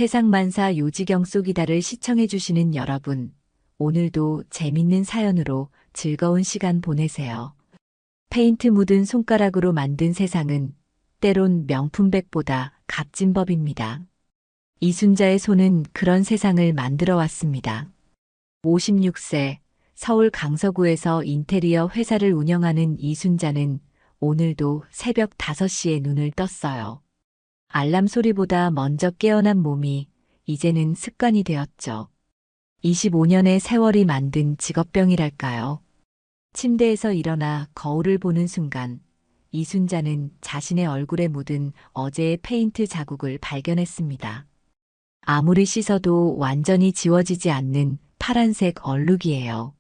세상만사 요지경 속이다를 시청해주시는 여러분, 오늘도 재밌는 사연으로 즐거운 시간 보내세요. 페인트 묻은 손가락으로 만든 세상은 때론 명품백보다 값진 법입니다. 이순자의 손은 그런 세상을 만들어 왔습니다. 56세 서울 강서구에서 인테리어 회사를 운영하는 이순자는 오늘도 새벽 5시에 눈을 떴어요. 알람 소리보다 먼저 깨어난 몸이 이제는 습관이 되었죠. 25년의 세월이 만든 직업병이랄까요. 침대에서 일어나 거울을 보는 순간 이순자는 자신의 얼굴에 묻은 어제의 페인트 자국을 발견했습니다. 아무리 씻어도 완전히 지워지지 않는 파란색 얼룩이에요.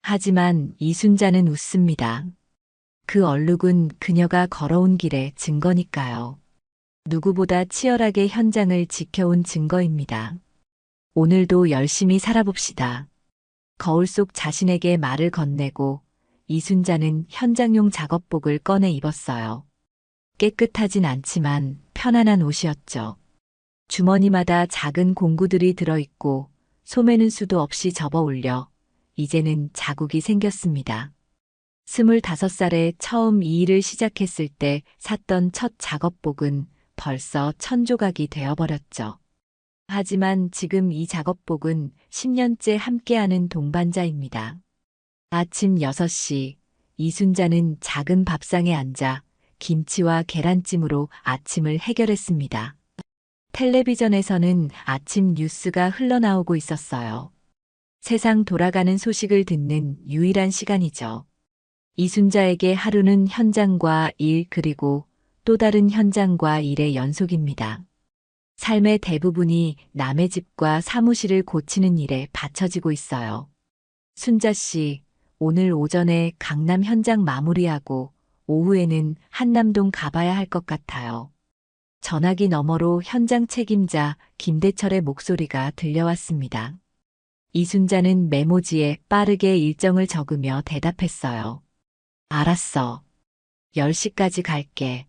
하지만 이순자는 웃습니다. 그 얼룩은 그녀가 걸어온 길의 증거니까요. 누구보다 치열하게 현장을 지켜온 증거입니다. 오늘도 열심히 살아봅시다. 거울 속 자신에게 말을 건네고 이순자는 현장용 작업복을 꺼내 입었어요. 깨끗하진 않지만 편안한 옷이었죠. 주머니마다 작은 공구들이 들어있고 소매는 수도 없이 접어 올려 이제는 자국이 생겼습니다. 25살에 처음 이 일을 시작했을 때 샀던 첫 작업복은 벌써 1000조각이 되어버렸죠. 하지만 지금 이 작업복은 10년째 함께하는 동반자입니다. 아침 6시 이순자는 작은 밥상에 앉아 김치와 계란찜으로 아침을 해결했습니다. 텔레비전에서는 아침 뉴스가 흘러나오고 있었어요. 세상 돌아가는 소식을 듣는 유일한 시간이죠. 이순자에게 하루는 현장과 일 그리고 또 다른 현장과 일의 연속입니다. 삶의 대부분이 남의 집과 사무실을 고치는 일에 바쳐지고 있어요. 순자 씨, 오늘 오전에 강남 현장 마무리하고 오후에는 한남동 가봐야 할 것 같아요. 전화기 너머로 현장 책임자 김대철의 목소리가 들려왔습니다. 이순자는 메모지에 빠르게 일정을 적으며 대답했어요. 알았어. 10시까지 갈게.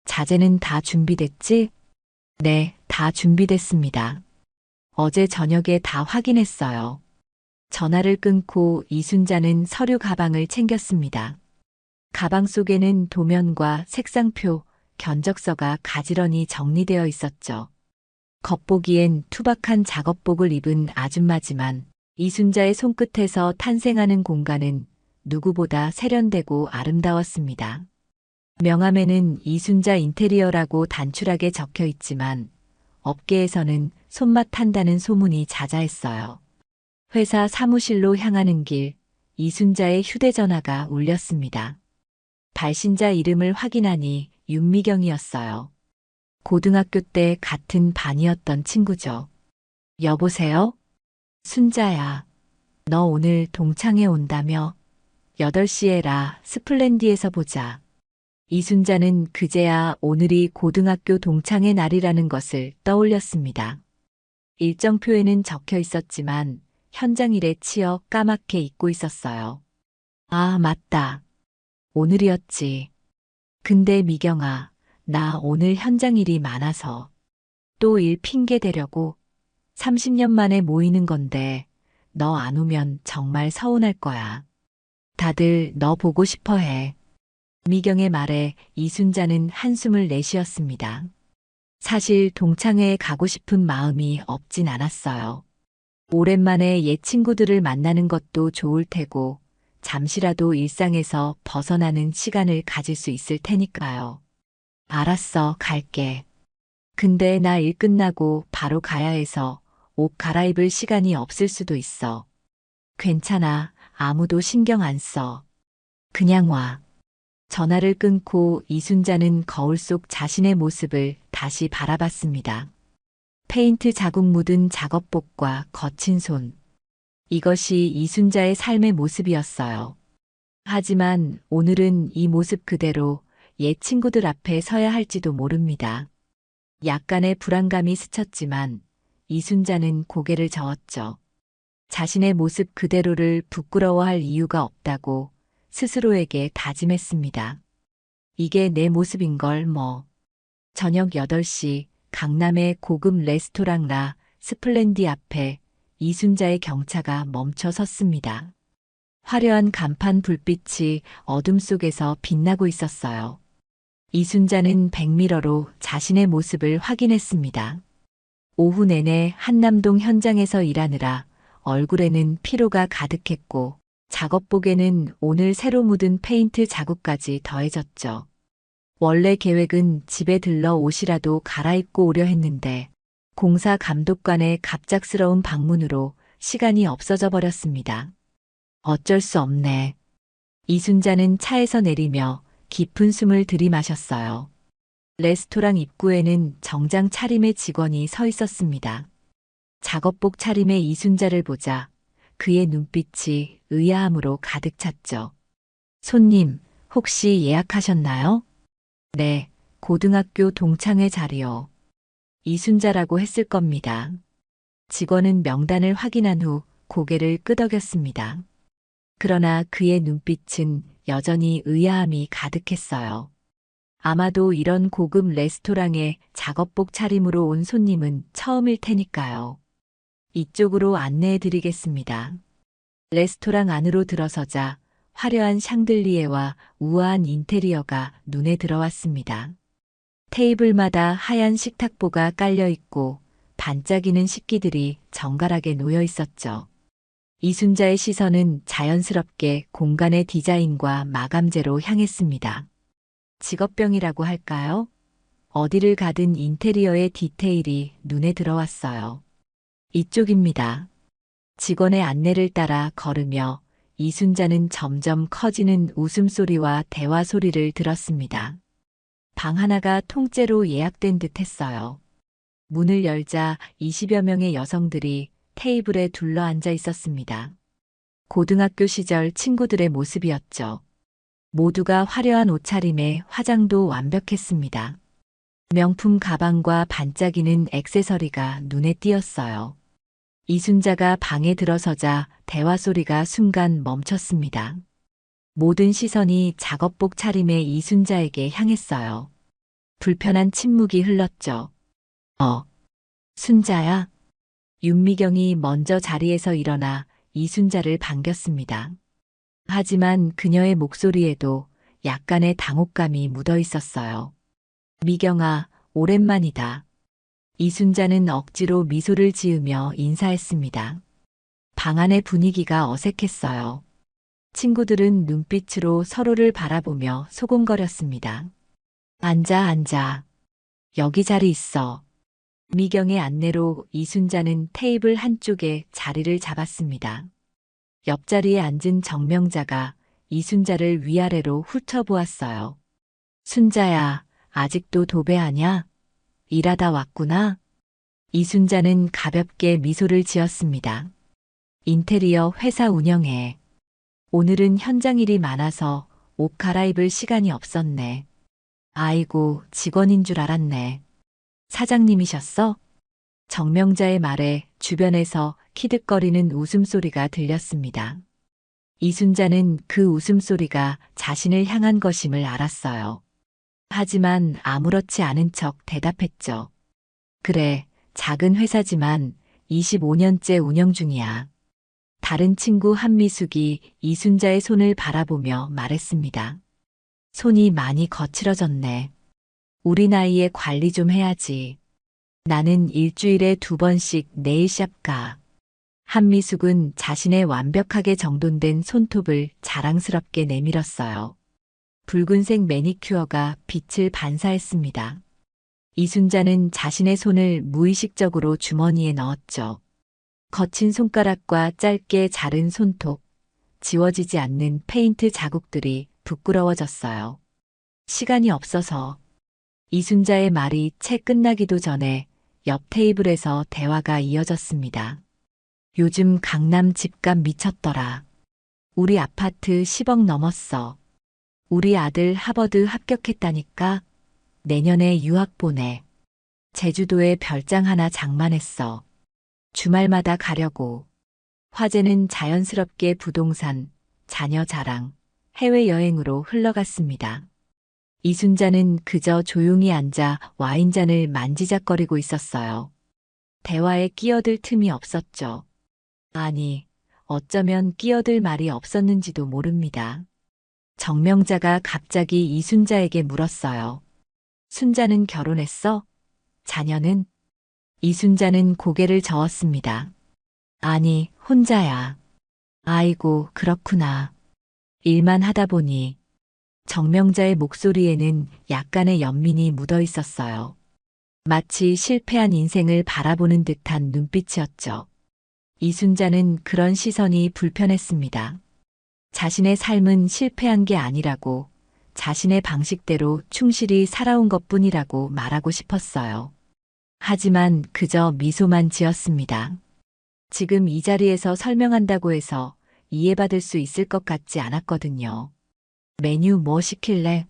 자재는 다 준비됐지? 네, 다 준비됐습니다. 어제 저녁에 다 확인했어요. 전화를 끊고 이순자는 서류 가방을 챙겼습니다. 가방 속에는 도면과 색상표, 견적서가 가지런히 정리되어 있었죠. 겉보기엔 투박한 작업복을 입은 아줌마지만 이순자의 손끝에서 탄생하는 공간은 누구보다 세련되고 아름다웠습니다. 명함에는 이순자 인테리어라고 단출하게 적혀 있지만 업계에서는 손맛한다는 소문이 자자했어요. 회사 사무실로 향하는 길, 이순자의 휴대전화가 울렸습니다. 발신자 이름을 확인하니 윤미경이었어요. 고등학교 때 같은 반이었던 친구죠. 여보세요? 순자야, 너 오늘 동창회 온다며? 8시에라 스플렌디에서 보자. 이순자는 그제야 오늘이 고등학교 동창회 날이라는 것을 떠올렸습니다. 일정표에는 적혀 있었지만 현장 일에 치여 까맣게 잊고 있었어요. 아, 맞다. 오늘이었지. 근데 미경아, 나 오늘 현장 일이 많아서 또 일 핑계 대려고 30년 만에 모이는 건데 너 안 오면 정말 서운할 거야. 다들 너 보고 싶어 해. 미경의 말에 이순자는 한숨을 내쉬었습니다. 사실 동창회에 가고 싶은 마음이 없진 않았어요. 오랜만에 옛 친구들을 만나는 것도 좋을 테고 잠시라도 일상에서 벗어나는 시간을 가질 수 있을 테니까요. 알았어, 갈게. 근데 나 일 끝나고 바로 가야 해서 옷 갈아입을 시간이 없을 수도 있어. 괜찮아, 아무도 신경 안 써. 그냥 와. 전화를 끊고 이순자는 거울 속 자신의 모습을 다시 바라봤습니다. 페인트 자국 묻은 작업복과 거친 손. 이것이 이순자의 삶의 모습이었어요. 하지만 오늘은 이 모습 그대로 옛 친구들 앞에 서야 할지도 모릅니다. 약간의 불안감이 스쳤지만 이순자는 고개를 저었죠. 자신의 모습 그대로를 부끄러워할 이유가 없다고 스스로에게 다짐했습니다. 이게 내 모습인걸 뭐. 저녁 8시 강남의 고급 레스토랑 라 스플렌디 앞에 이순자의 경차가 멈춰 섰습니다. 화려한 간판 불빛이 어둠 속에서 빛나고 있었어요. 이순자는 백미러로 자신의 모습을 확인했습니다. 오후 내내 한남동 현장에서 일하느라 얼굴에는 피로가 가득했고 작업복에는 오늘 새로 묻은 페인트 자국까지 더해졌죠. 원래 계획은 집에 들러 옷이라도 갈아입고 오려 했는데 공사 감독관의 갑작스러운 방문으로 시간이 없어져 버렸습니다. 어쩔 수 없네. 이순자는 차에서 내리며 깊은 숨을 들이마셨어요. 레스토랑 입구에는 정장 차림의 직원이 서 있었습니다. 작업복 차림의 이순자를 보자 그의 눈빛이 의아함으로 가득 찼죠. 손님, 혹시 예약하셨나요? 네, 고등학교 동창회 자리요. 이순자라고 했을 겁니다. 직원은 명단을 확인한 후 고개를 끄덕였습니다. 그러나 그의 눈빛은 여전히 의아함이 가득했어요. 아마도 이런 고급 레스토랑에 작업복 차림으로 온 손님은 처음일 테니까요. 이쪽으로 안내해 드리겠습니다. 레스토랑 안으로 들어서자 화려한 샹들리에와 우아한 인테리어가 눈에 들어왔습니다. 테이블마다 하얀 식탁보가 깔려 있고 반짝이는 식기들이 정갈하게 놓여 있었죠. 이순자의 시선은 자연스럽게 공간의 디자인과 마감재로 향했습니다. 직업병이라고 할까요? 어디를 가든 인테리어의 디테일이 눈에 들어왔어요. 이쪽입니다. 직원의 안내를 따라 걸으며 이순자는 점점 커지는 웃음소리와 대화 소리를 들었습니다. 방 하나가 통째로 예약된 듯 했어요. 문을 열자 20여 명의 여성들이 테이블에 둘러 앉아 있었습니다. 고등학교 시절 친구들의 모습이었죠. 모두가 화려한 옷차림에 화장도 완벽했습니다. 명품 가방과 반짝이는 액세서리가 눈에 띄었어요. 이순자가 방에 들어서자 대화 소리가 순간 멈췄습니다. 모든 시선이 작업복 차림의 이순자에게 향했어요. 불편한 침묵이 흘렀죠. 순자야? 윤미경이 먼저 자리에서 일어나 이순자를 반겼습니다. 하지만 그녀의 목소리에도 약간의 당혹감이 묻어 있었어요. 미경아, 오랜만이다. 이순자는 억지로 미소를 지으며 인사했습니다. 방 안의 분위기가 어색했어요. 친구들은 눈빛으로 서로를 바라보며 소곤거렸습니다. 앉아. 여기 자리 있어. 미경의 안내로 이순자는 테이블 한쪽에 자리를 잡았습니다. 옆자리에 앉은 정명자가 이순자를 위아래로 훑어보았어요. 순자야, 아직도 도배하냐? 일하다 왔구나. 이순자는 가볍게 미소를 지었습니다. 인테리어 회사 운영해. 오늘은 현장 일이 많아서 옷 갈아입을 시간이 없었네. 아이고, 직원인 줄 알았네. 사장님이셨어? 정명자의 말에 주변에서 키득거리는 웃음소리가 들렸습니다. 이순자는 그 웃음소리가 자신을 향한 것임을 알았어요. 하지만 아무렇지 않은 척 대답했죠. 그래, 작은 회사지만 25년째 운영 중이야. 다른 친구 한미숙이 이순자의 손을 바라보며 말했습니다. 손이 많이 거칠어졌네. 우리 나이에 관리 좀 해야지. 나는 일주일에 2번씩 네일샵 가. 한미숙은 자신의 완벽하게 정돈된 손톱을 자랑스럽게 내밀었어요. 붉은색 매니큐어가 빛을 반사했습니다. 이순자는 자신의 손을 무의식적으로 주머니에 넣었죠. 거친 손가락과 짧게 자른 손톱, 지워지지 않는 페인트 자국들이 부끄러워졌어요. 시간이 없어서. 이순자의 말이 채 끝나기도 전에 옆 테이블에서 대화가 이어졌습니다. 요즘 강남 집값 미쳤더라. 우리 아파트 10억 넘었어. 우리 아들 하버드 합격했다니까. 내년에 유학 보내. 제주도에 별장 하나 장만했어. 주말마다 가려고. 화제는 자연스럽게 부동산, 자녀 자랑, 해외여행으로 흘러갔습니다. 이순자는 그저 조용히 앉아 와인잔을 만지작거리고 있었어요. 대화에 끼어들 틈이 없었죠. 아니, 어쩌면 끼어들 말이 없었는지도 모릅니다. 정명자가 갑자기 이순자에게 물었어요. 순자는 결혼했어? 자녀는? 이순자는 고개를 저었습니다. 아니, 혼자야. 아이고, 그렇구나. 일만 하다 보니. 정명자의 목소리에는 약간의 연민이 묻어 있었어요. 마치 실패한 인생을 바라보는 듯한 눈빛이었죠. 이순자는 그런 시선이 불편했습니다. 자신의 삶은 실패한 게 아니라고, 자신의 방식대로 충실히 살아온 것뿐이라고 말하고 싶었어요. 하지만 그저 미소만 지었습니다. 지금 이 자리에서 설명한다고 해서 이해받을 수 있을 것 같지 않았거든요. 메뉴 뭐 시킬래?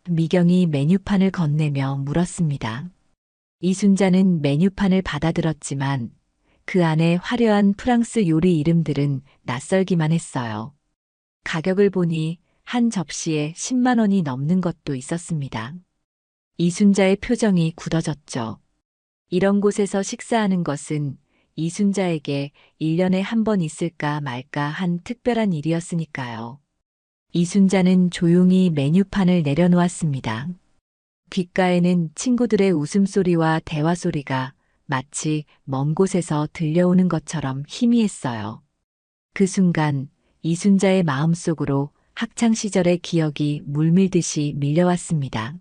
미경이 메뉴판을 건네며 물었습니다. 이순자는 메뉴판을 받아들었지만 그 안에 화려한 프랑스 요리 이름들은 낯설기만 했어요. 가격을 보니 한 접시에 10만 원이 넘는 것도 있었습니다. 이순자의 표정이 굳어졌죠. 이런 곳에서 식사하는 것은 이순자에게 1년에 한 번 있을까 말까 한 특별한 일이었으니까요. 이순자는 조용히 메뉴판을 내려놓았습니다. 귓가에는 친구들의 웃음소리와 대화소리가 마치 먼 곳에서 들려오는 것처럼 희미했어요. 그 순간 이순자의 마음속으로 학창시절의 기억이 물밀듯이 밀려왔습니다.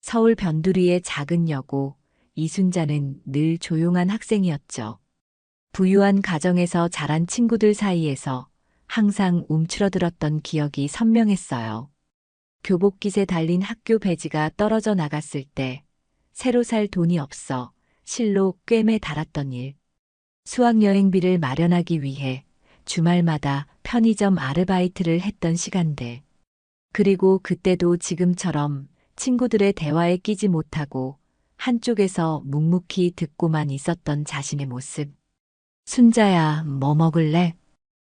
서울 변두리의 작은 여고, 이순자는 늘 조용한 학생이었죠. 부유한 가정에서 자란 친구들 사이에서 항상 움츠러들었던 기억이 선명했어요. 교복깃에 달린 학교 배지가 떨어져 나갔을 때 새로 살 돈이 없어 실로 꿰매 달았던 일. 수학여행비를 마련하기 위해 주말마다 편의점 아르바이트를 했던 시간들. 그리고 그때도 지금처럼 친구들의 대화에 끼지 못하고 한쪽에서 묵묵히 듣고만 있었던 자신의 모습. 순자야, 뭐 먹을래?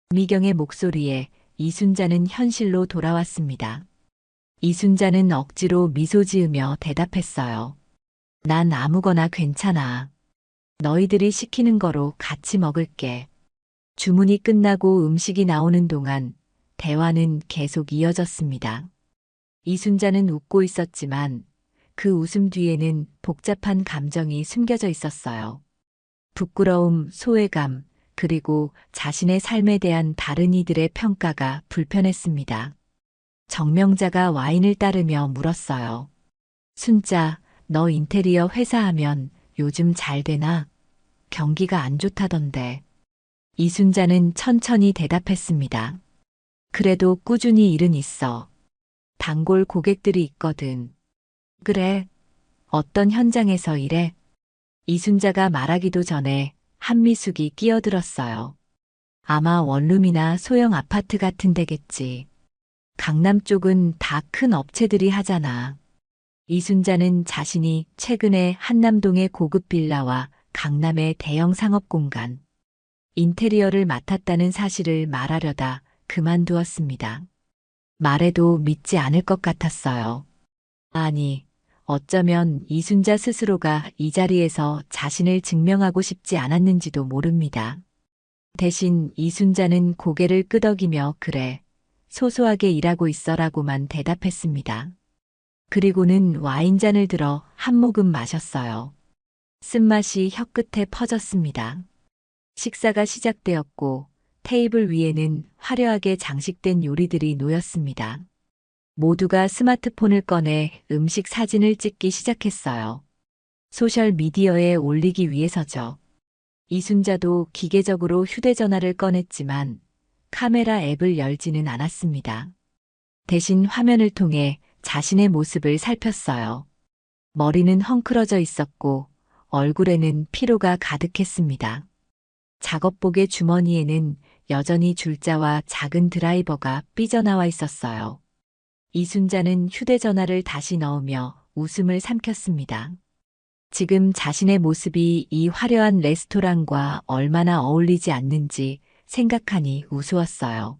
미경의 목소리에 이순자는 현실로 돌아왔습니다. 이순자는 억지로 미소 지으며 대답했어요. 난 아무거나 괜찮아. 너희들이 시키는 거로 같이 먹을게. 주문이 끝나고 음식이 나오는 동안 대화는 계속 이어졌습니다. 이순자는 웃고 있었지만 그 웃음 뒤에는 복잡한 감정이 숨겨져 있었어요. 부끄러움, 소외감, 그리고 자신의 삶에 대한 다른 이들의 평가가 불편했습니다. 정명자가 와인을 따르며 물었어요. 순자, 너 인테리어 회사 하면 요즘 잘 되나? 경기가 안 좋다던데. 이순자는 천천히 대답했습니다. 그래도 꾸준히 일은 있어. 단골 고객들이 있거든. 그래. 어떤 현장에서 일해? 이순자가 말하기도 전에 한미숙이 끼어들었어요. 아마 원룸이나 소형 아파트 같은 데겠지. 강남 쪽은 다 큰 업체들이 하잖아. 이순자는 자신이 최근에 한남동의 고급 빌라와 강남의 대형 상업공간, 인테리어를 맡았다는 사실을 말하려다 그만두었습니다. 말해도 믿지 않을 것 같았어요. 아니, 어쩌면 이순자 스스로가 이 자리에서 자신을 증명하고 싶지 않았는지도 모릅니다. 대신 이순자는 고개를 끄덕이며 그래, 소소하게 일하고 있어라고만 대답했습니다. 그리고는 와인잔을 들어 한 모금 마셨어요. 쓴맛이 혀끝에 퍼졌습니다. 식사가 시작되었고 테이블 위에는 화려하게 장식된 요리들이 놓였습니다. 모두가 스마트폰을 꺼내 음식 사진을 찍기 시작했어요. 소셜 미디어에 올리기 위해서죠. 이순자도 기계적으로 휴대전화를 꺼냈지만 카메라 앱을 열지는 않았습니다. 대신 화면을 통해 자신의 모습을 살폈어요. 머리는 헝클어져 있었고 얼굴에는 피로가 가득했습니다. 작업복의 주머니에는 여전히 줄자와 작은 드라이버가 삐져나와 있었어요. 이순자는 휴대전화를 다시 넣으며 웃음을 삼켰습니다. 지금 자신의 모습이 이 화려한 레스토랑과 얼마나 어울리지 않는지 생각하니 우스웠어요.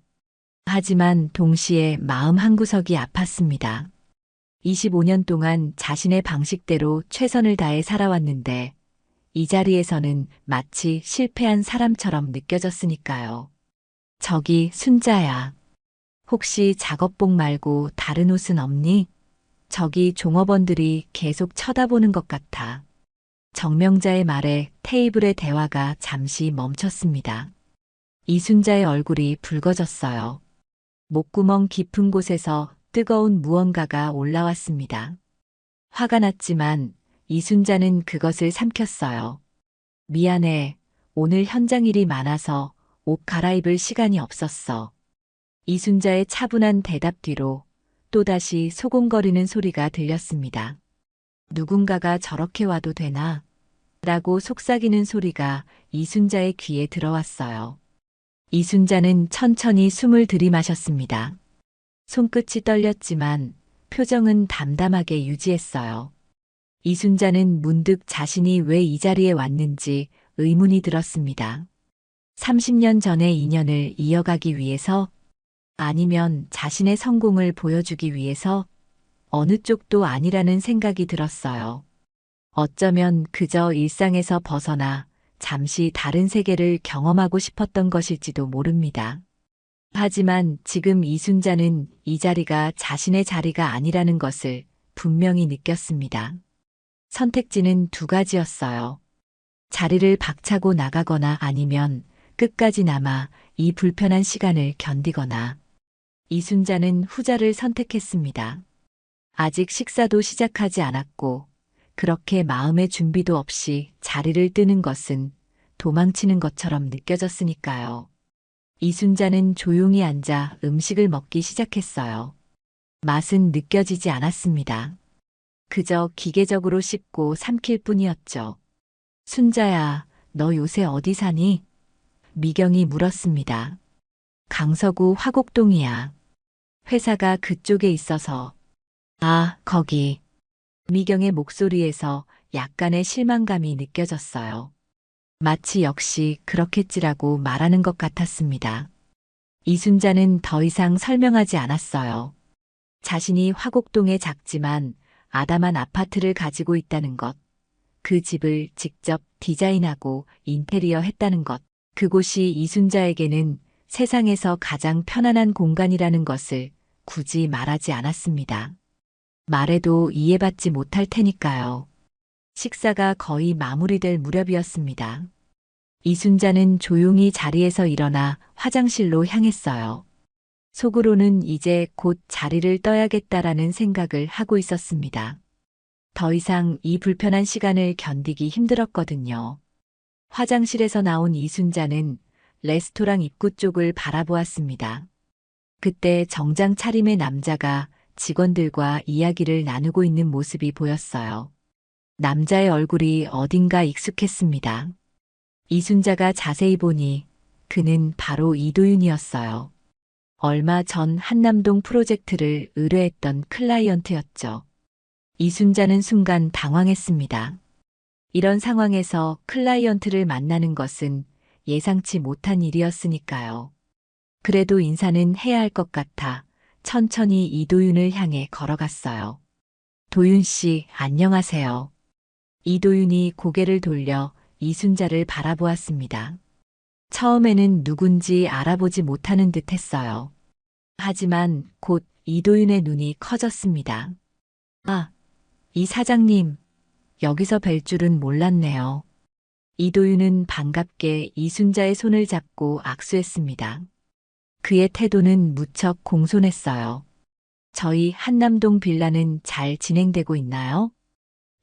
하지만 동시에 마음 한구석이 아팠습니다. 25년 동안 자신의 방식대로 최선을 다해 살아왔는데 이 자리에서는 마치 실패한 사람처럼 느껴졌으니까요. 저기 순자야. 혹시 작업복 말고 다른 옷은 없니? 저기 종업원들이 계속 쳐다보는 것 같아. 정명자의 말에 테이블의 대화가 잠시 멈췄습니다. 이순자의 얼굴이 붉어졌어요. 목구멍 깊은 곳에서 뜨거운 무언가가 올라왔습니다. 화가 났지만 이순자는 그것을 삼켰어요. 미안해. 오늘 현장 일이 많아서 옷 갈아입을 시간이 없었어. 이순자의 차분한 대답 뒤로 또다시 소곤거리는 소리가 들렸습니다. 누군가가 저렇게 와도 되나? 라고 속삭이는 소리가 이순자의 귀에 들어왔어요. 이순자는 천천히 숨을 들이마셨습니다. 손끝이 떨렸지만 표정은 담담하게 유지했어요. 이순자는 문득 자신이 왜 이 자리에 왔는지 의문이 들었습니다. 30년 전의 인연을 이어가기 위해서? 아니면 자신의 성공을 보여주기 위해서? 어느 쪽도 아니라는 생각이 들었어요. 어쩌면 그저 일상에서 벗어나 잠시 다른 세계를 경험하고 싶었던 것일지도 모릅니다. 하지만 지금 이순자는 이 자리가 자신의 자리가 아니라는 것을 분명히 느꼈습니다. 선택지는 두 가지였어요. 자리를 박차고 나가거나 아니면 끝까지 남아 이 불편한 시간을 견디거나. 이순자는 후자를 선택했습니다. 아직 식사도 시작하지 않았고 그렇게 마음의 준비도 없이 자리를 뜨는 것은 도망치는 것처럼 느껴졌으니까요. 이순자는 조용히 앉아 음식을 먹기 시작했어요. 맛은 느껴지지 않았습니다. 그저 기계적으로 씹고 삼킬 뿐이었죠. 순자야, 너 요새 어디 사니? 미경이 물었습니다. 강서구 화곡동이야. 회사가 그쪽에 있어서. 아, 거기. 미경의 목소리에서 약간의 실망감이 느껴졌어요. 마치 역시 그렇겠지라고 말하는 것 같았습니다. 이순자는 더 이상 설명하지 않았어요. 자신이 화곡동의 작지만 아담한 아파트를 가지고 있다는 것, 그 집을 직접 디자인하고 인테리어 했다는 것, 그곳이 이순자에게는 세상에서 가장 편안한 공간이라는 것을 굳이 말하지 않았습니다. 말해도 이해받지 못할 테니까요. 식사가 거의 마무리될 무렵이었습니다. 이순자는 조용히 자리에서 일어나 화장실로 향했어요. 속으로는 이제 곧 자리를 떠야겠다라는 생각을 하고 있었습니다. 더 이상 이 불편한 시간을 견디기 힘들었거든요. 화장실에서 나온 이순자는 레스토랑 입구 쪽을 바라보았습니다. 그때 정장 차림의 남자가 직원들과 이야기를 나누고 있는 모습이 보였어요. 남자의 얼굴이 어딘가 익숙했습니다. 이순자가 자세히 보니 그는 바로 이도윤이었어요. 얼마 전 한남동 프로젝트를 의뢰했던 클라이언트였죠. 이순자는 순간 당황했습니다. 이런 상황에서 클라이언트를 만나는 것은 예상치 못한 일이었으니까요. 그래도 인사는 해야 할 것 같아 천천히 이도윤을 향해 걸어갔어요. 도윤 씨, 안녕하세요. 이도윤이 고개를 돌려 이순자를 바라보았습니다. 처음에는 누군지 알아보지 못하는 듯 했어요. 하지만 곧 이도윤의 눈이 커졌습니다. 아, 이 사장님, 여기서 뵐 줄은 몰랐네요. 이도윤은 반갑게 이순자의 손을 잡고 악수했습니다. 그의 태도는 무척 공손했어요. 저희 한남동 빌라는 잘 진행되고 있나요?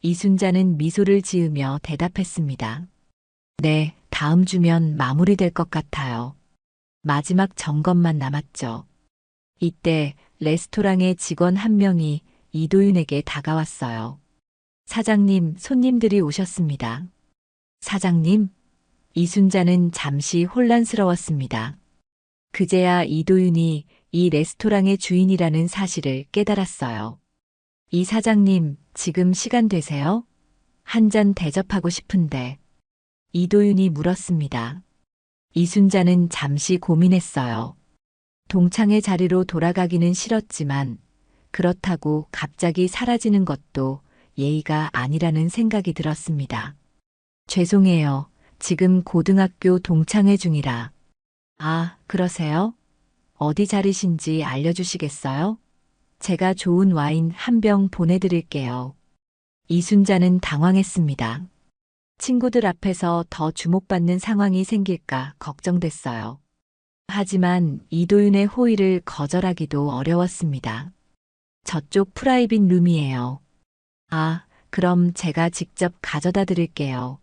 이순자는 미소를 지으며 대답했습니다. 네, 다음 주면 마무리될 것 같아요. 마지막 점검만 남았죠. 이때 레스토랑의 직원 한 명이 이도윤에게 다가왔어요. 사장님, 손님들이 오셨습니다. 사장님? 이순자는 잠시 혼란스러웠습니다. 그제야 이도윤이 이 레스토랑의 주인이라는 사실을 깨달았어요. 이 사장님, 지금 시간 되세요? 한 잔 대접하고 싶은데. 이도윤이 물었습니다. 이순자는 잠시 고민했어요. 동창의 자리로 돌아가기는 싫었지만 그렇다고 갑자기 사라지는 것도 예의가 아니라는 생각이 들었습니다. 죄송해요. 지금 고등학교 동창회 중이라. 아, 그러세요? 어디 자리신지 알려주시겠어요? 제가 좋은 와인 한 병 보내드릴게요. 이순자는 당황했습니다. 친구들 앞에서 더 주목받는 상황이 생길까 걱정됐어요. 하지만 이도윤의 호의를 거절하기도 어려웠습니다. 저쪽 프라이빗 룸이에요. 아, 그럼 제가 직접 가져다 드릴게요.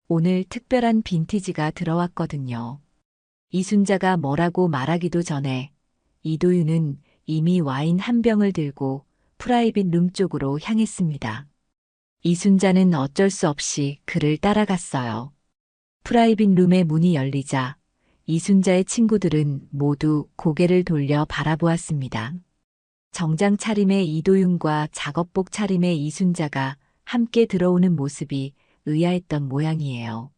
오늘 특별한 빈티지가 들어왔거든요. 이순자가 뭐라고 말하기도 전에 이도윤은 이미 와인 한 병을 들고 프라이빗 룸 쪽으로 향했습니다. 이순자는 어쩔 수 없이 그를 따라갔어요. 프라이빗 룸의 문이 열리자 이순자의 친구들은 모두 고개를 돌려 바라보았습니다. 정장 차림의 이도윤과 작업복 차림의 이순자가 함께 들어오는 모습이 의아했던 모양이에요.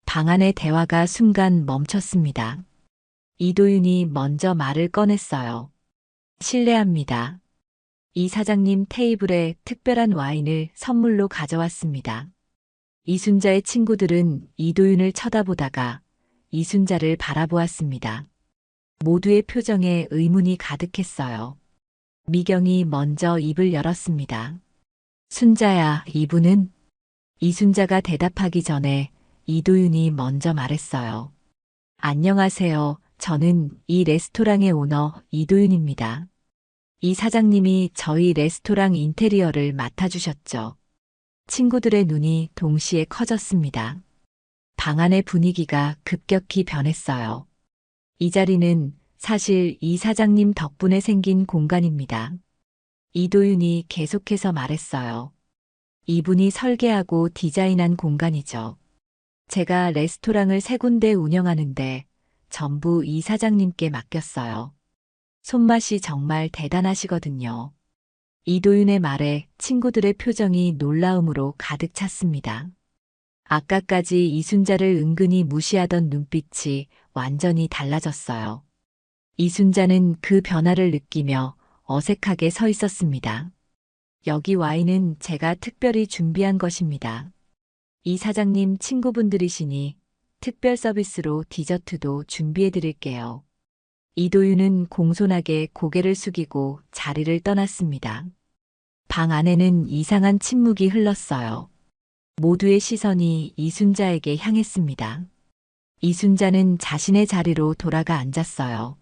방 안의 대화가 순간 멈췄습니다. 이도윤이 먼저 말을 꺼냈어요. 실례합니다. 이 사장님 테이블에 특별한 와인을 선물로 가져왔습니다. 이순자의 친구들은 이도윤을 쳐다보다가 이순자를 바라보았습니다. 모두의 표정에 의문이 가득했어요. 미경이 먼저 입을 열었습니다. 순자야, 이분은? 이순자가 대답하기 전에 이도윤이 먼저 말했어요. 안녕하세요. 저는 이 레스토랑의 오너 이도윤입니다. 이 사장님이 저희 레스토랑 인테리어를 맡아주셨죠. 친구들의 눈이 동시에 커졌습니다. 방 안의 분위기가 급격히 변했어요. 이 자리는 사실 이 사장님 덕분에 생긴 공간입니다. 이도윤이 계속해서 말했어요. 이분이 설계하고 디자인한 공간이죠. 제가 레스토랑을 3군데 운영하는데 전부 이 사장님께 맡겼어요. 손맛이 정말 대단하시거든요. 이도윤의 말에 친구들의 표정이 놀라움으로 가득 찼습니다. 아까까지 이순자를 은근히 무시하던 눈빛이 완전히 달라졌어요. 이순자는 그 변화를 느끼며 어색하게 서 있었습니다. 여기 와인은 제가 특별히 준비한 것입니다. 이 사장님 친구분들이시니 특별 서비스로 디저트도 준비해 드릴게요. 이도윤은 공손하게 고개를 숙이고 자리를 떠났습니다. 방 안에는 이상한 침묵이 흘렀어요. 모두의 시선이 이순자에게 향했습니다. 이순자는 자신의 자리로 돌아가 앉았어요.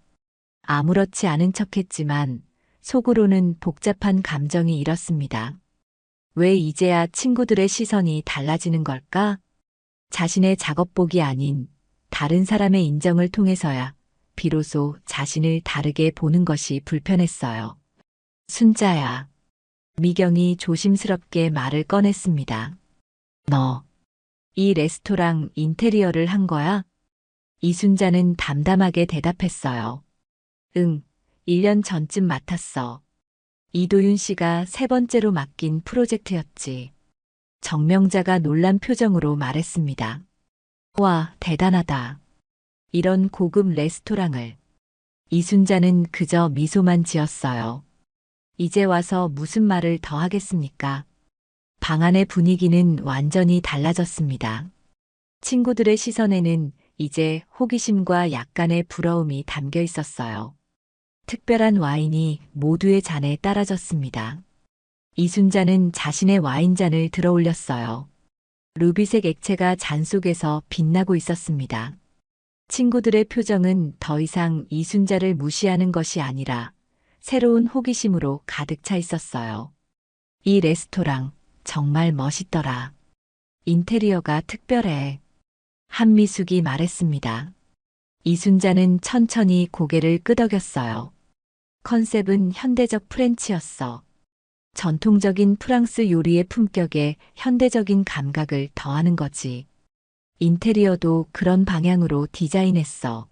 아무렇지 않은 척했지만 속으로는 복잡한 감정이 일었습니다. 왜 이제야 친구들의 시선이 달라지는 걸까? 자신의 작업복이 아닌 다른 사람의 인정을 통해서야 비로소 자신을 다르게 보는 것이 불편했어요. 순자야. 미경이 조심스럽게 말을 꺼냈습니다. 너, 이 레스토랑 인테리어를 한 거야? 이순자는 담담하게 대답했어요. 응, 1년 전쯤 맡았어. 이도윤 씨가 3번째로 맡긴 프로젝트였지. 정명자가 놀란 표정으로 말했습니다. 와, 대단하다. 이런 고급 레스토랑을. 이순자는 그저 미소만 지었어요. 이제 와서 무슨 말을 더 하겠습니까? 방 안의 분위기는 완전히 달라졌습니다. 친구들의 시선에는 이제 호기심과 약간의 부러움이 담겨 있었어요. 특별한 와인이 모두의 잔에 따라졌습니다. 이순자는 자신의 와인잔을 들어 올렸어요. 루비색 액체가 잔 속에서 빛나고 있었습니다. 친구들의 표정은 더 이상 이순자를 무시하는 것이 아니라 새로운 호기심으로 가득 차 있었어요. 이 레스토랑 정말 멋있더라. 인테리어가 특별해. 한미숙이 말했습니다. 이순자는 천천히 고개를 끄덕였어요. 컨셉은 현대적 프렌치였어. 전통적인 프랑스 요리의 품격에 현대적인 감각을 더하는 거지. 인테리어도 그런 방향으로 디자인했어.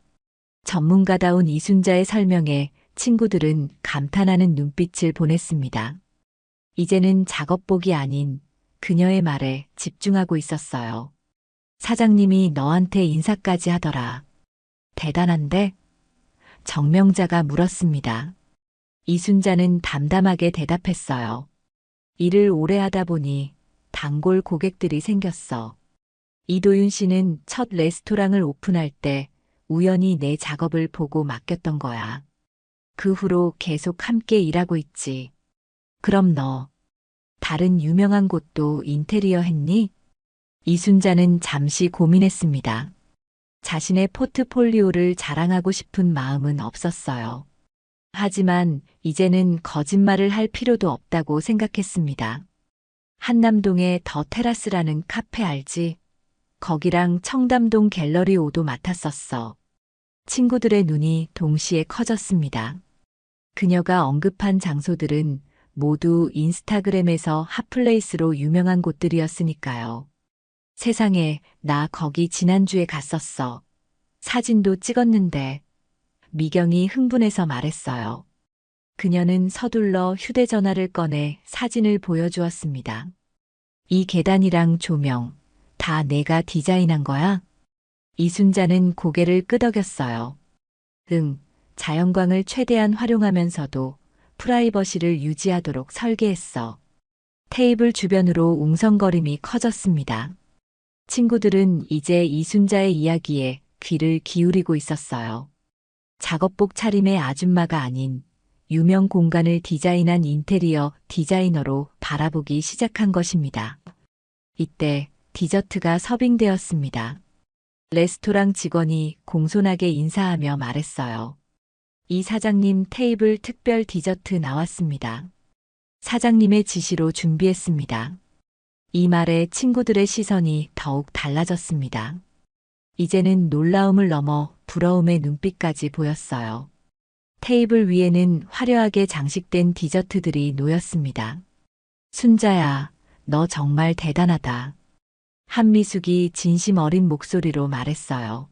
전문가다운 이순자의 설명에 친구들은 감탄하는 눈빛을 보냈습니다. 이제는 작업복이 아닌 그녀의 말에 집중하고 있었어요. 사장님이 너한테 인사까지 하더라. 대단한데? 정명자가 물었습니다. 이순자는 담담하게 대답했어요. 일을 오래 하다 보니 단골 고객들이 생겼어. 이도윤 씨는 첫 레스토랑을 오픈할 때 우연히 내 작업을 보고 맡겼던 거야. 그 후로 계속 함께 일하고 있지. 그럼 너 다른 유명한 곳도 인테리어 했니? 이순자는 잠시 고민했습니다. 자신의 포트폴리오를 자랑하고 싶은 마음은 없었어요. 하지만 이제는 거짓말을 할 필요도 없다고 생각했습니다. 한남동의 더 테라스라는 카페 알지? 거기랑 청담동 갤러리 5도 맡았었어. 친구들의 눈이 동시에 커졌습니다. 그녀가 언급한 장소들은 모두 인스타그램에서 핫플레이스로 유명한 곳들이었으니까요. 세상에, 나 거기 지난주에 갔었어. 사진도 찍었는데. 미경이 흥분해서 말했어요. 그녀는 서둘러 휴대전화를 꺼내 사진을 보여주었습니다. 이 계단이랑 조명, 다 내가 디자인한 거야? 이순자는 고개를 끄덕였어요. 응, 자연광을 최대한 활용하면서도 프라이버시를 유지하도록 설계했어. 테이블 주변으로 웅성거림이 커졌습니다. 친구들은 이제 이순자의 이야기에 귀를 기울이고 있었어요. 작업복 차림의 아줌마가 아닌 유명 공간을 디자인한 인테리어 디자이너로 바라보기 시작한 것입니다. 이때 디저트가 서빙되었습니다. 레스토랑 직원이 공손하게 인사하며 말했어요. 이 사장님 테이블 특별 디저트 나왔습니다. 사장님의 지시로 준비했습니다. 이 말에 친구들의 시선이 더욱 달라졌습니다. 이제는 놀라움을 넘어 부러움의 눈빛까지 보였어요. 테이블 위에는 화려하게 장식된 디저트들이 놓였습니다. 순자야, 너 정말 대단하다. 한미숙이 진심 어린 목소리로 말했어요.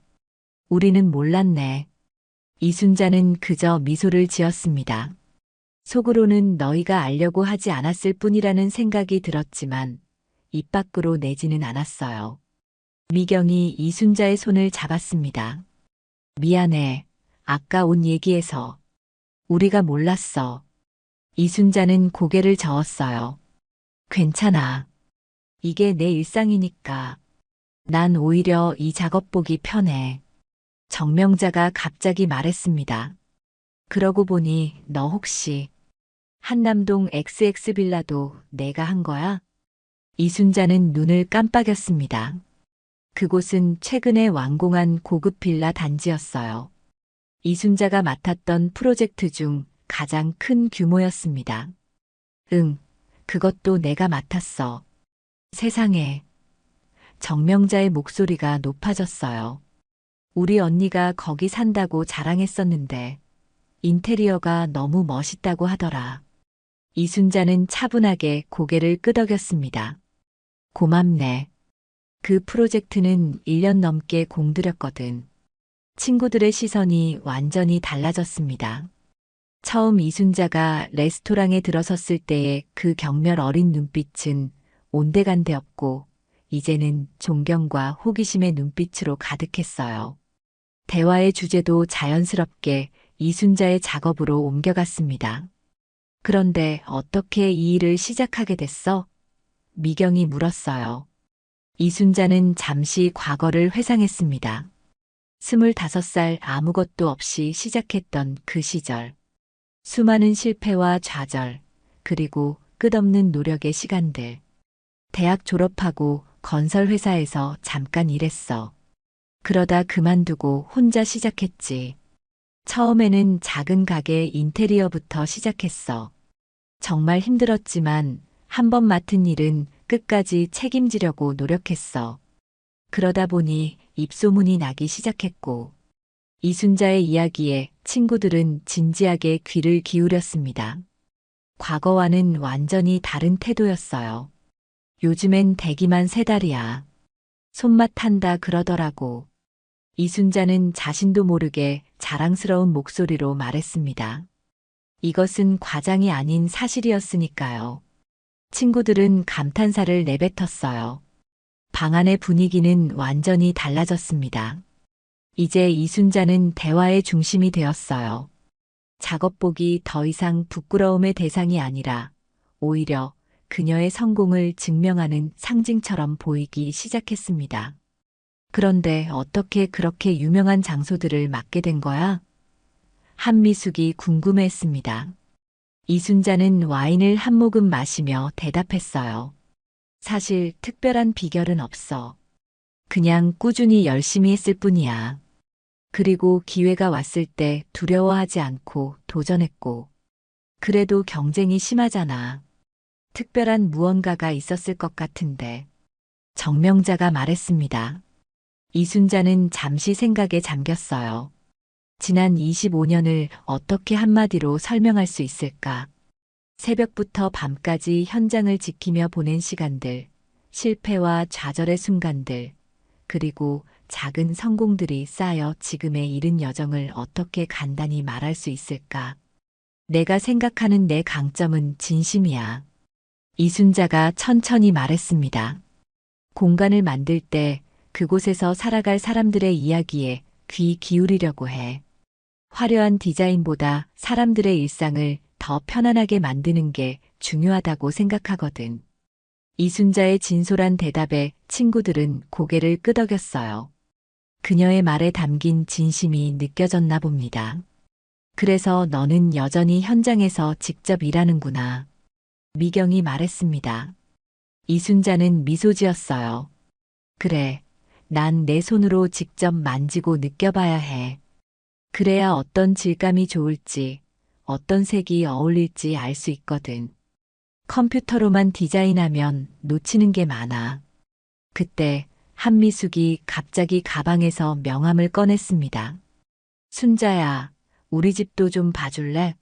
우리는 몰랐네. 이순자는 그저 미소를 지었습니다. 속으로는 너희가 알려고 하지 않았을 뿐이라는 생각이 들었지만 입 밖으로 내지는 않았어요. 미경이 이순자의 손을 잡았습니다. 미안해. 아까 온 얘기에서 우리가 몰랐어. 이순자는 고개를 저었어요. 괜찮아. 이게 내 일상이니까. 난 오히려 이 작업복이 편해. 정명자가 갑자기 말했습니다. 그러고 보니 너 혹시 한남동 XX 빌라도 내가 한 거야? 이순자는 눈을 깜빡였습니다. 그곳은 최근에 완공한 고급 빌라 단지였어요. 이순자가 맡았던 프로젝트 중 가장 큰 규모였습니다. 응, 그것도 내가 맡았어. 세상에. 정명자의 목소리가 높아졌어요. 우리 언니가 거기 산다고 자랑했었는데 인테리어가 너무 멋있다고 하더라. 이순자는 차분하게 고개를 끄덕였습니다. 고맙네. 그 프로젝트는 1년 넘게 공들였거든. 친구들의 시선이 완전히 달라졌습니다. 처음 이순자가 레스토랑에 들어섰을 때의 그 경멸 어린 눈빛은 온데간데없고 이제는 존경과 호기심의 눈빛으로 가득했어요. 대화의 주제도 자연스럽게 이순자의 작업으로 옮겨갔습니다. 그런데 어떻게 이 일을 시작하게 됐어? 미경이 물었어요. 이순자는 잠시 과거를 회상했습니다. 25살 아무것도 없이 시작했던 그 시절. 수많은 실패와 좌절, 그리고 끝없는 노력의 시간들. 대학 졸업하고 건설회사에서 잠깐 일했어. 그러다 그만두고 혼자 시작했지. 처음에는 작은 가게 인테리어부터 시작했어. 정말 힘들었지만 한 번 맡은 일은 끝까지 책임지려고 노력했어. 그러다 보니 입소문이 나기 시작했고, 이순자의 이야기에 친구들은 진지하게 귀를 기울였습니다. 과거와는 완전히 다른 태도였어요. 요즘엔 대기만 3달이야. 손맛 한다 그러더라고. 이순자는 자신도 모르게 자랑스러운 목소리로 말했습니다. 이것은 과장이 아닌 사실이었으니까요. 친구들은 감탄사를 내뱉었어요. 방 안의 분위기는 완전히 달라졌습니다. 이제 이순자는 대화의 중심이 되었어요. 작업복이 더 이상 부끄러움의 대상이 아니라 오히려 그녀의 성공을 증명하는 상징처럼 보이기 시작했습니다. 그런데 어떻게 그렇게 유명한 장소들을 맡게 된 거야? 한미숙이 궁금해했습니다. 이순자는 와인을 한 모금 마시며 대답했어요. 사실 특별한 비결은 없어. 그냥 꾸준히 열심히 했을 뿐이야. 그리고 기회가 왔을 때 두려워하지 않고 도전했고. 그래도 경쟁이 심하잖아. 특별한 무언가가 있었을 것 같은데. 정명자가 말했습니다. 이순자는 잠시 생각에 잠겼어요. 지난 25년을 어떻게 한마디로 설명할 수 있을까? 새벽부터 밤까지 현장을 지키며 보낸 시간들, 실패와 좌절의 순간들, 그리고 작은 성공들이 쌓여 지금에 이른 여정을 어떻게 간단히 말할 수 있을까? 내가 생각하는 내 강점은 진심이야. 이순자가 천천히 말했습니다. 공간을 만들 때 그곳에서 살아갈 사람들의 이야기에 귀 기울이려고 해. 화려한 디자인보다 사람들의 일상을 더 편안하게 만드는 게 중요하다고 생각하거든. 이순자의 진솔한 대답에 친구들은 고개를 끄덕였어요. 그녀의 말에 담긴 진심이 느껴졌나 봅니다. 그래서 너는 여전히 현장에서 직접 일하는구나. 미경이 말했습니다. 이순자는 미소 지었어요. 그래, 난 내 손으로 직접 만지고 느껴봐야 해. 그래야 어떤 질감이 좋을지, 어떤 색이 어울릴지 알 수 있거든. 컴퓨터로만 디자인하면 놓치는 게 많아. 그때 한미숙이 갑자기 가방에서 명함을 꺼냈습니다. 순자야, 우리 집도 좀 봐줄래?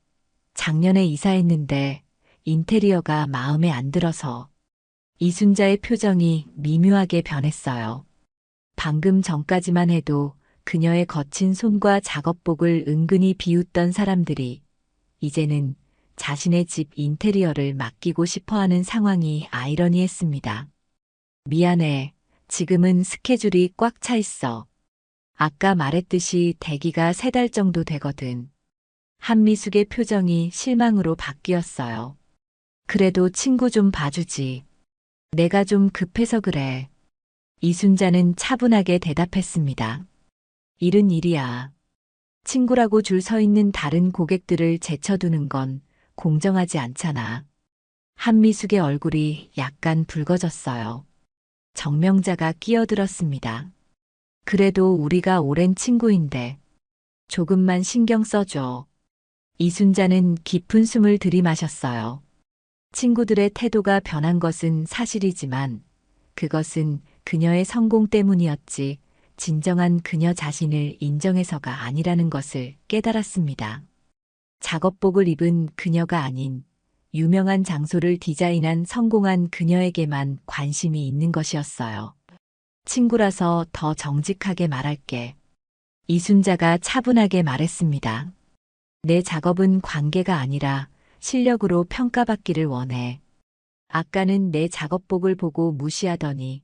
작년에 이사했는데 인테리어가 마음에 안 들어서. 이순자의 표정이 미묘하게 변했어요. 방금 전까지만 해도 그녀의 거친 손과 작업복을 은근히 비웃던 사람들이 이제는 자신의 집 인테리어를 맡기고 싶어하는 상황이 아이러니했습니다. 미안해. 지금은 스케줄이 꽉 차 있어. 아까 말했듯이 대기가 3달 정도 되거든. 한미숙의 표정이 실망으로 바뀌었어요. 그래도 친구 좀 봐주지. 내가 좀 급해서 그래. 이순자는 차분하게 대답했습니다. 일은 일이야. 친구라고 줄 서 있는 다른 고객들을 제쳐두는 건 공정하지 않잖아. 한미숙의 얼굴이 약간 붉어졌어요. 정명자가 끼어들었습니다. 그래도 우리가 오랜 친구인데 조금만 신경 써줘. 이순자는 깊은 숨을 들이마셨어요. 친구들의 태도가 변한 것은 사실이지만 그것은 그녀의 성공 때문이었지 진정한 그녀 자신을 인정해서가 아니라는 것을 깨달았습니다. 작업복을 입은 그녀가 아닌 유명한 장소를 디자인한 성공한 그녀에게만 관심이 있는 것이었어요. 친구라서 더 정직하게 말할게. 이순자가 차분하게 말했습니다. 내 작업은 관계가 아니라 실력으로 평가받기를 원해. 아까는 내 작업복을 보고 무시하더니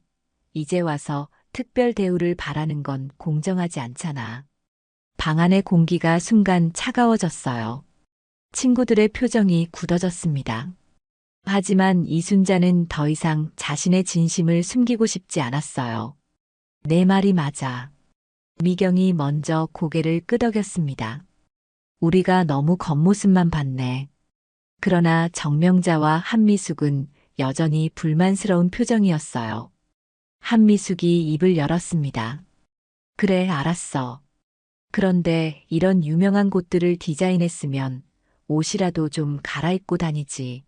이제 와서 특별 대우를 바라는 건 공정하지 않잖아. 방 안의 공기가 순간 차가워졌어요. 친구들의 표정이 굳어졌습니다. 하지만 이순자는 더 이상 자신의 진심을 숨기고 싶지 않았어요. 내 말이 맞아. 미경이 먼저 고개를 끄덕였습니다. 우리가 너무 겉모습만 봤네. 그러나 정명자와 한미숙은 여전히 불만스러운 표정이었어요. 한미숙이 입을 열었습니다. 그래, 알았어. 그런데 이런 유명한 곳들을 디자인했으면 옷이라도 좀 갈아입고 다니지.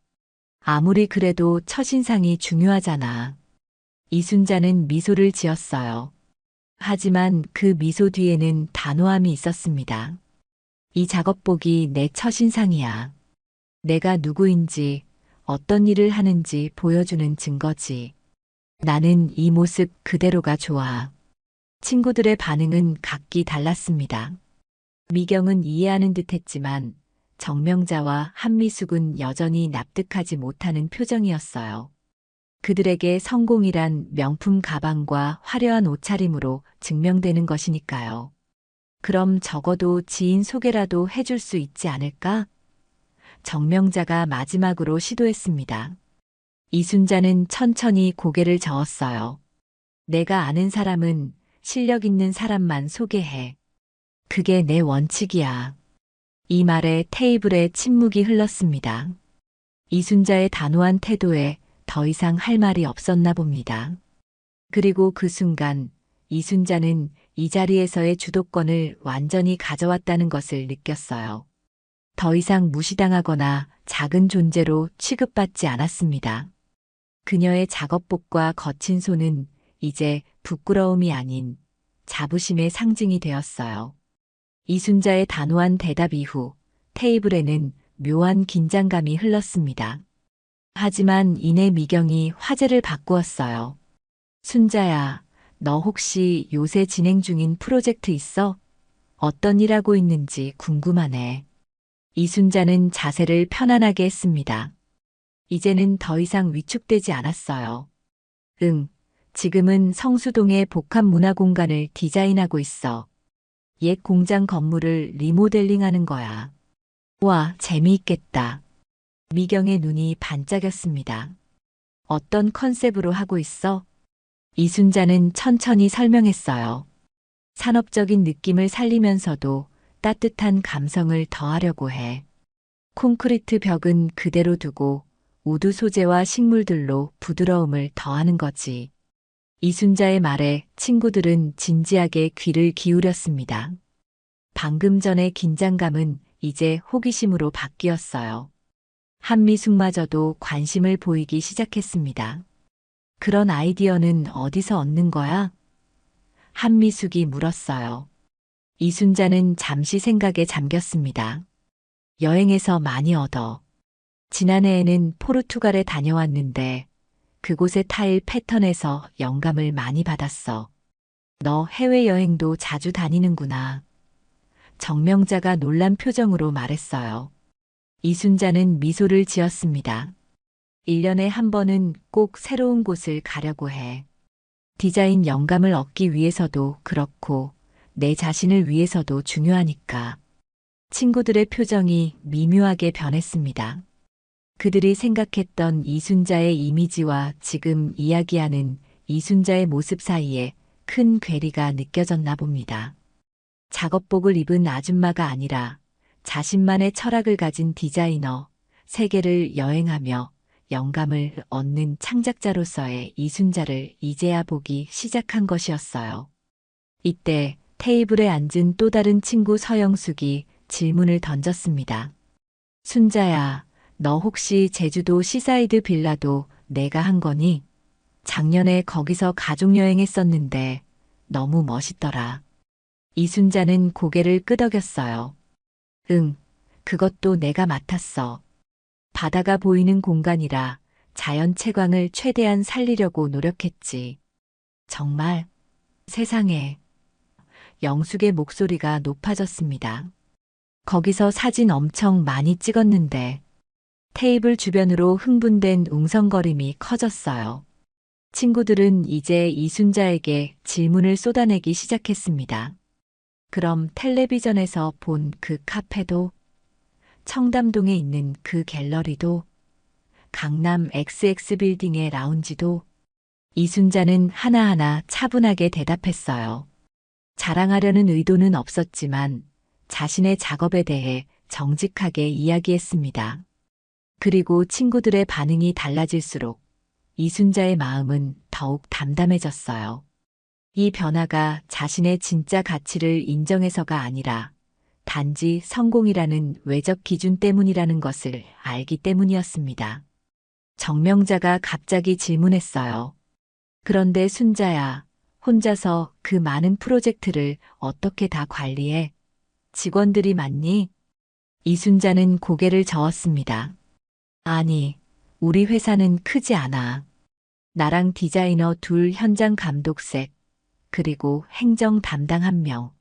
아무리 그래도 첫인상이 중요하잖아. 이순자는 미소를 지었어요. 하지만 그 미소 뒤에는 단호함이 있었습니다. 이 작업복이 내 첫인상이야. 내가 누구인지, 어떤 일을 하는지 보여주는 증거지. 나는 이 모습 그대로가 좋아. 친구들의 반응은 각기 달랐습니다. 미경은 이해하는 듯 했지만 정명자와 한미숙은 여전히 납득하지 못하는 표정이었어요. 그들에게 성공이란 명품 가방과 화려한 옷차림으로 증명되는 것이니까요. 그럼 적어도 지인 소개라도 해줄 수 있지 않을까? 정명자가 마지막으로 시도했습니다. 이순자는 천천히 고개를 저었어요. 내가 아는 사람은 실력 있는 사람만 소개해. 그게 내 원칙이야. 이 말에 테이블에 침묵이 흘렀습니다. 이순자의 단호한 태도에 더 이상 할 말이 없었나 봅니다. 그리고 그 순간 이순자는 이 자리에서의 주도권을 완전히 가져왔다는 것을 느꼈어요. 더 이상 무시당하거나 작은 존재로 취급받지 않았습니다. 그녀의 작업복과 거친 손은 이제 부끄러움이 아닌 자부심의 상징이 되었어요. 이순자의 단호한 대답 이후 테이블에는 묘한 긴장감이 흘렀습니다. 하지만 이내 미경이 화제를 바꾸었어요. 순자야, 너 혹시 요새 진행 중인 프로젝트 있어? 어떤 일 하고 있는지 궁금하네. 이순자는 자세를 편안하게 했습니다. 이제는 더 이상 위축되지 않았어요. 응, 지금은 성수동의 복합문화공간을 디자인하고 있어. 옛 공장 건물을 리모델링하는 거야. 와, 재미있겠다. 미경의 눈이 반짝였습니다. 어떤 컨셉으로 하고 있어? 이순자는 천천히 설명했어요. 산업적인 느낌을 살리면서도 따뜻한 감성을 더하려고 해. 콘크리트 벽은 그대로 두고 우드 소재와 식물들로 부드러움을 더하는 거지. 이순자의 말에 친구들은 진지하게 귀를 기울였습니다. 방금 전의 긴장감은 이제 호기심으로 바뀌었어요. 한미숙마저도 관심을 보이기 시작했습니다. 그런 아이디어는 어디서 얻는 거야? 한미숙이 물었어요. 이순자는 잠시 생각에 잠겼습니다. 여행에서 많이 얻어. 지난해에는 포르투갈에 다녀왔는데 그곳의 타일 패턴에서 영감을 많이 받았어. 너 해외여행도 자주 다니는구나. 정명자가 놀란 표정으로 말했어요. 이순자는 미소를 지었습니다. 1년에 한 번은 꼭 새로운 곳을 가려고 해. 디자인 영감을 얻기 위해서도 그렇고 내 자신을 위해서도 중요하니까. 친구들의 표정이 미묘하게 변했습니다. 그들이 생각했던 이순자의 이미지와 지금 이야기하는 이순자의 모습 사이에 큰 괴리가 느껴졌나 봅니다. 작업복을 입은 아줌마가 아니라 자신만의 철학을 가진 디자이너, 세계를 여행하며 영감을 얻는 창작자로서의 이순자를 이제야 보기 시작한 것이었어요. 이때 테이블에 앉은 또 다른 친구 서영숙이 질문을 던졌습니다. 순자야, 너 혹시 제주도 시사이드 빌라도 내가 한 거니? 작년에 거기서 가족여행했었는데 너무 멋있더라. 이순자는 고개를 끄덕였어요. 응, 그것도 내가 맡았어. 바다가 보이는 공간이라 자연 채광을 최대한 살리려고 노력했지. 정말 세상에. 영숙의 목소리가 높아졌습니다. 거기서 사진 엄청 많이 찍었는데 테이블 주변으로 흥분된 웅성거림이 커졌어요. 친구들은 이제 이순자에게 질문을 쏟아내기 시작했습니다. 그럼 텔레비전에서 본 그 카페도, 청담동에 있는 그 갤러리도, 강남 XX 빌딩의 라운지도. 이순자는 하나하나 차분하게 대답했어요. 자랑하려는 의도는 없었지만 자신의 작업에 대해 정직하게 이야기했습니다. 그리고 친구들의 반응이 달라질수록 이순자의 마음은 더욱 담담해졌어요. 이 변화가 자신의 진짜 가치를 인정해서가 아니라 단지 성공이라는 외적 기준 때문이라는 것을 알기 때문이었습니다. 정명자가 갑자기 질문했어요. 그런데 순자야, 혼자서 그 많은 프로젝트를 어떻게 다 관리해? 직원들이 많니? 이순자는 고개를 저었습니다. 아니, 우리 회사는 크지 않아. 나랑 디자이너 둘, 현장 감독 셋, 그리고 행정 담당 1명.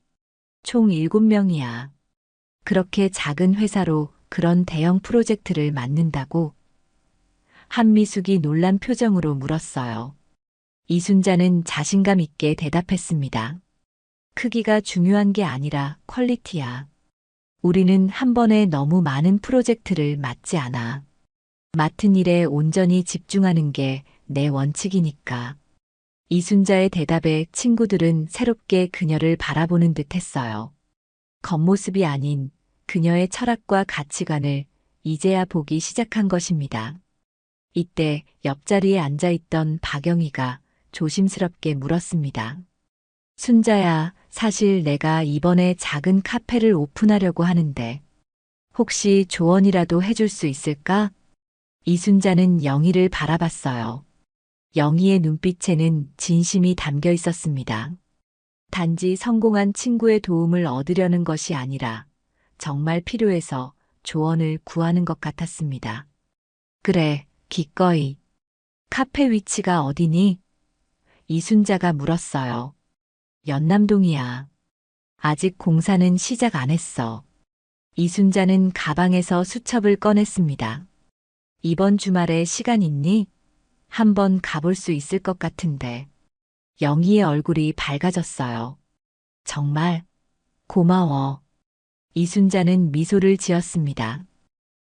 총 7명이야. 그렇게 작은 회사로 그런 대형 프로젝트를 맡는다고? 한미숙이 놀란 표정으로 물었어요. 이순자는 자신감 있게 대답했습니다. 크기가 중요한 게 아니라 퀄리티야. 우리는 한 번에 너무 많은 프로젝트를 맡지 않아. 맡은 일에 온전히 집중하는 게 내 원칙이니까. 이순자의 대답에 친구들은 새롭게 그녀를 바라보는 듯 했어요. 겉모습이 아닌 그녀의 철학과 가치관을 이제야 보기 시작한 것입니다. 이때 옆자리에 앉아있던 박영희가 조심스럽게 물었습니다. 순자야, 사실 내가 이번에 작은 카페를 오픈하려고 하는데 혹시 조언이라도 해줄 수 있을까? 이순자는 영희를 바라봤어요. 영희의 눈빛에는 진심이 담겨 있었습니다. 단지 성공한 친구의 도움을 얻으려는 것이 아니라 정말 필요해서 조언을 구하는 것 같았습니다. 그래, 기꺼이. 카페 위치가 어디니? 이순자가 물었어요. 연남동이야. 아직 공사는 시작 안 했어. 이순자는 가방에서 수첩을 꺼냈습니다. 이번 주말에 시간 있니? 한번 가볼 수 있을 것 같은데. 영희의 얼굴이 밝아졌어요. 정말 고마워. 이순자는 미소를 지었습니다.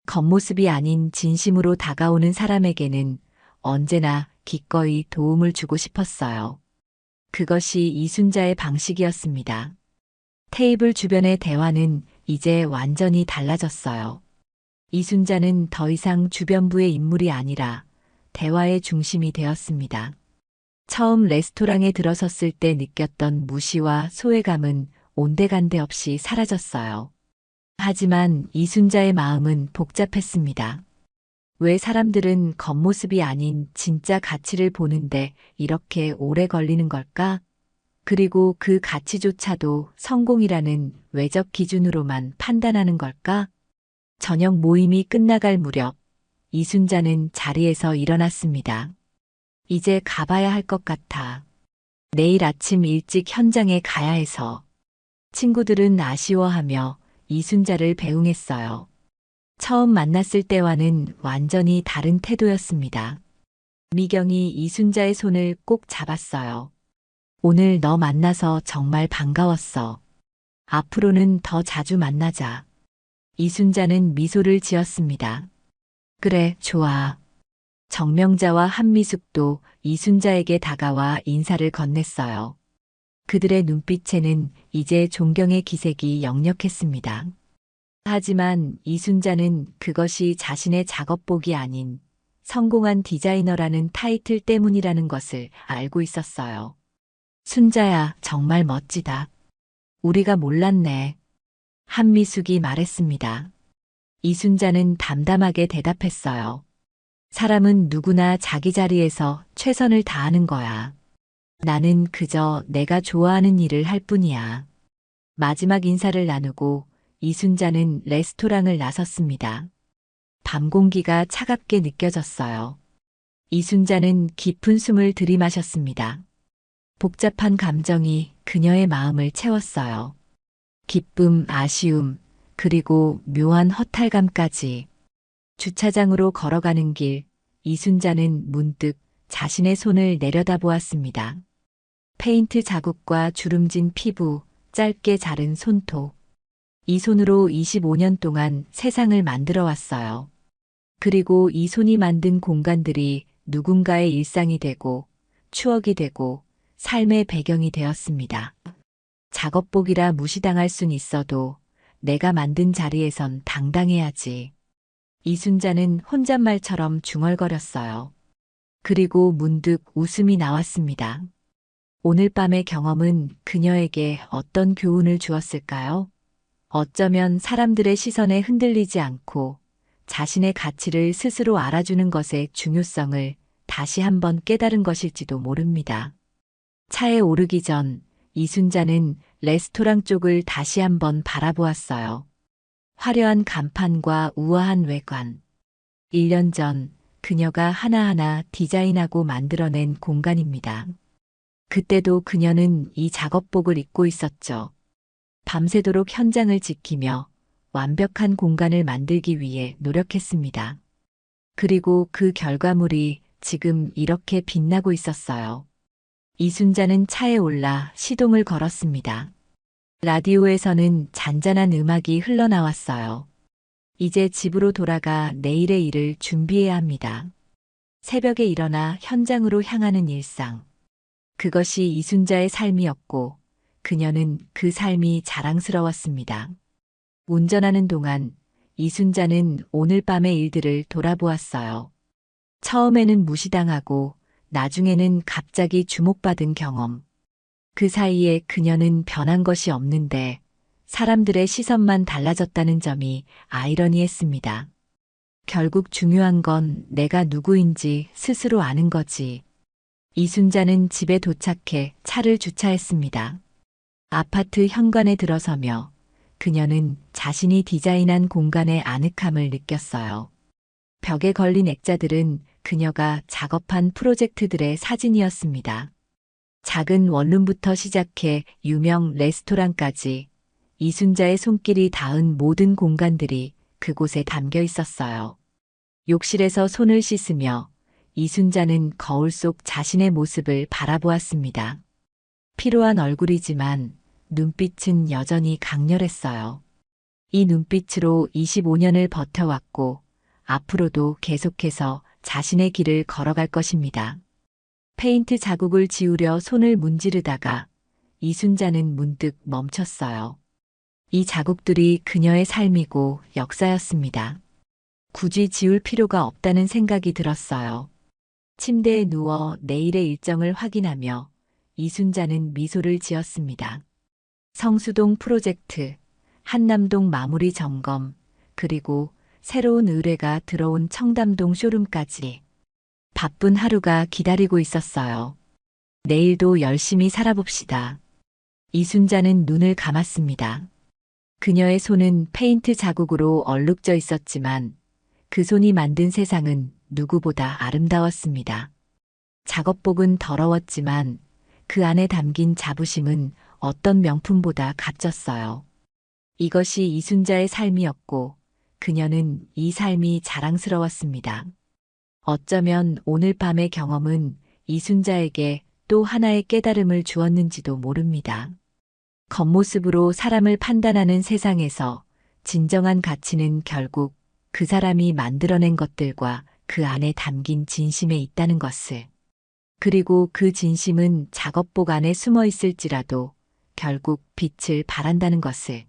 겉모습이 아닌 진심으로 다가오는 사람에게는 언제나 기꺼이 도움을 주고 싶었어요. 그것이 이순자의 방식이었습니다. 테이블 주변의 대화는 이제 완전히 달라졌어요. 이순자는 더 이상 주변부의 인물이 아니라 대화의 중심이 되었습니다. 처음 레스토랑에 들어섰을 때 느꼈던 무시와 소외감은 온데간데 없이 사라졌어요. 하지만 이순자의 마음은 복잡했습니다. 왜 사람들은 겉모습이 아닌 진짜 가치를 보는데 이렇게 오래 걸리는 걸까? 그리고 그 가치조차도 성공이라는 외적 기준으로만 판단하는 걸까? 저녁 모임이 끝나갈 무렵 이순자는 자리에서 일어났습니다. 이제 가봐야 할 것 같아. 내일 아침 일찍 현장에 가야 해서. 친구들은 아쉬워하며 이순자를 배웅했어요. 처음 만났을 때와는 완전히 다른 태도였습니다. 미경이 이순자의 손을 꼭 잡았어요. 오늘 너 만나서 정말 반가웠어. 앞으로는 더 자주 만나자. 이순자는 미소를 지었습니다. 그래, 좋아. 정명자와 한미숙도 이순자에게 다가와 인사를 건넸어요. 그들의 눈빛에는 이제 존경의 기색이 역력했습니다. 하지만 이순자는 그것이 자신의 작업복이 아닌 성공한 디자이너라는 타이틀 때문이라는 것을 알고 있었어요. 순자야, 정말 멋지다. 우리가 몰랐네. 한미숙이 말했습니다. 이순자는 담담하게 대답했어요. 사람은 누구나 자기 자리에서 최선을 다하는 거야. 나는 그저 내가 좋아하는 일을 할 뿐이야. 마지막 인사를 나누고 이순자는 레스토랑을 나섰습니다. 밤 공기가 차갑게 느껴졌어요. 이순자는 깊은 숨을 들이마셨습니다. 복잡한 감정이 그녀의 마음을 채웠어요. 기쁨, 아쉬움, 그리고 묘한 허탈감까지. 주차장으로 걸어가는 길, 이순자는 문득 자신의 손을 내려다보았습니다. 페인트 자국과 주름진 피부, 짧게 자른 손톱. 이 손으로 25년 동안 세상을 만들어 왔어요. 그리고 이 손이 만든 공간들이 누군가의 일상이 되고, 추억이 되고, 삶의 배경이 되었습니다. 작업복이라 무시당할 순 있어도 내가 만든 자리에선 당당해야지. 이순자는 혼잣말처럼 중얼거렸어요. 그리고 문득 웃음이 나왔습니다. 오늘 밤의 경험은 그녀에게 어떤 교훈을 주었을까요? 어쩌면 사람들의 시선에 흔들리지 않고 자신의 가치를 스스로 알아주는 것의 중요성을 다시 한번 깨달은 것일지도 모릅니다. 차에 오르기 전 이순자는 레스토랑 쪽을 다시 한번 바라보았어요. 화려한 간판과 우아한 외관. 1년 전 그녀가 하나하나 디자인하고 만들어낸 공간입니다. 그때도 그녀는 이 작업복을 입고 있었죠. 밤새도록 현장을 지키며 완벽한 공간을 만들기 위해 노력했습니다. 그리고 그 결과물이 지금 이렇게 빛나고 있었어요. 이순자는 차에 올라 시동을 걸었습니다. 라디오에서는 잔잔한 음악이 흘러나왔어요. 이제 집으로 돌아가 내일의 일을 준비해야 합니다. 새벽에 일어나 현장으로 향하는 일상. 그것이 이순자의 삶이었고, 그녀는 그 삶이 자랑스러웠습니다. 운전하는 동안 이순자는 오늘 밤의 일들을 돌아보았어요. 처음에는 무시당하고, 나중에는 갑자기 주목받은 경험. 그 사이에 그녀는 변한 것이 없는데, 사람들의 시선만 달라졌다는 점이 아이러니했습니다. 결국 중요한 건 내가 누구인지 스스로 아는 거지. 이순자는 집에 도착해 차를 주차했습니다. 아파트 현관에 들어서며 그녀는 자신이 디자인한 공간의 아늑함을 느꼈어요. 벽에 걸린 액자들은 그녀가 작업한 프로젝트들의 사진이었습니다. 작은 원룸부터 시작해 유명 레스토랑까지 이순자의 손길이 닿은 모든 공간들이 그곳에 담겨 있었어요. 욕실에서 손을 씻으며 이순자는 거울 속 자신의 모습을 바라보았습니다. 피로한 얼굴이지만 눈빛은 여전히 강렬했어요. 이 눈빛으로 25년을 버텨왔고 앞으로도 계속해서 자신의 길을 걸어갈 것입니다. 페인트 자국을 지우려 손을 문지르다가 이순자는 문득 멈췄어요. 이 자국들이 그녀의 삶이고 역사였습니다. 굳이 지울 필요가 없다는 생각이 들었어요. 침대에 누워 내일의 일정을 확인하며 이순자는 미소를 지었습니다. 성수동 프로젝트, 한남동 마무리 점검, 그리고 새로운 의뢰가 들어온 청담동 쇼룸까지 바쁜 하루가 기다리고 있었어요. 내일도 열심히 살아봅시다. 이순자는 눈을 감았습니다. 그녀의 손은 페인트 자국으로 얼룩져 있었지만 그 손이 만든 세상은 누구보다 아름다웠습니다. 작업복은 더러웠지만 그 안에 담긴 자부심은 어떤 명품보다 값졌어요. 이것이 이순자의 삶이었고 그녀는 이 삶이 자랑스러웠습니다. 어쩌면 오늘 밤의 경험은 이순자에게 또 하나의 깨달음을 주었는지도 모릅니다. 겉모습으로 사람을 판단하는 세상에서 진정한 가치는 결국 그 사람이 만들어낸 것들과 그 안에 담긴 진심에 있다는 것을. 그리고 그 진심은 작업복 안에 숨어 있을지라도 결국 빛을 발한다는 것을.